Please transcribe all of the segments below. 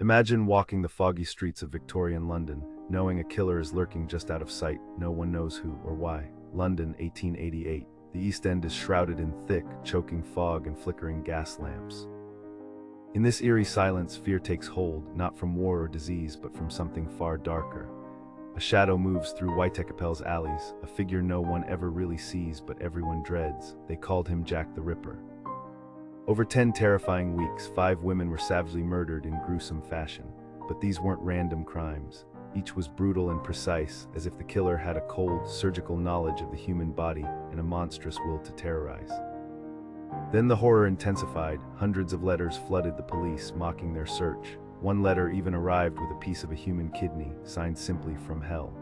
Imagine walking the foggy streets of Victorian London, knowing a killer is lurking just out of sight. No one knows who or why. London, 1888. The East End is shrouded in thick, choking fog and flickering gas lamps. In this eerie silence, fear takes hold, not from war or disease, but from something far darker. A shadow moves through Whitechapel's alleys, a figure no one ever really sees but everyone dreads. They called him Jack the Ripper. Over 10 terrifying weeks, 5 women were savagely murdered in gruesome fashion. But these weren't random crimes. Each was brutal and precise, as if the killer had a cold, surgical knowledge of the human body and a monstrous will to terrorize. Then the horror intensified. Hundreds of letters flooded the police, mocking their search. One letter even arrived with a piece of a human kidney, signed simply "From Hell."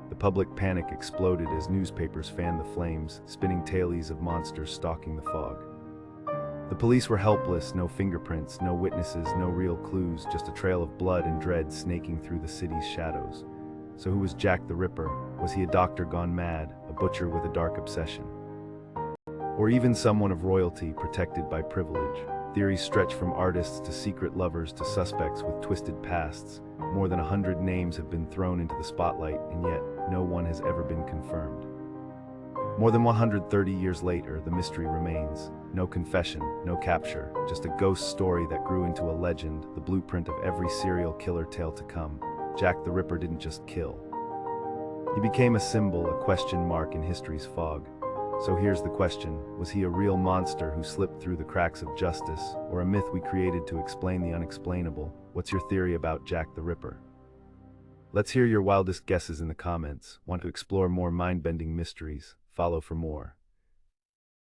The public panic exploded as newspapers fanned the flames, spinning tales of monsters stalking the fog. The police were helpless, no fingerprints, no witnesses, no real clues, just a trail of blood and dread snaking through the city's shadows. So who was Jack the Ripper? Was he a doctor gone mad, a butcher with a dark obsession? Or even someone of royalty protected by privilege? Theories stretch from artists to secret lovers to suspects with twisted pasts. More than 100 names have been thrown into the spotlight, and yet no one has ever been confirmed. More than 130 years later, the mystery remains. No confession, no capture, just a ghost story that grew into a legend, the blueprint of every serial killer tale to come. Jack the Ripper didn't just kill. He became a symbol, a question mark in history's fog. So here's the question: was he a real monster who slipped through the cracks of justice, or a myth we created to explain the unexplainable? What's your theory about Jack the Ripper? Let's hear your wildest guesses in the comments. Want to explore more mind-bending mysteries? Follow for more.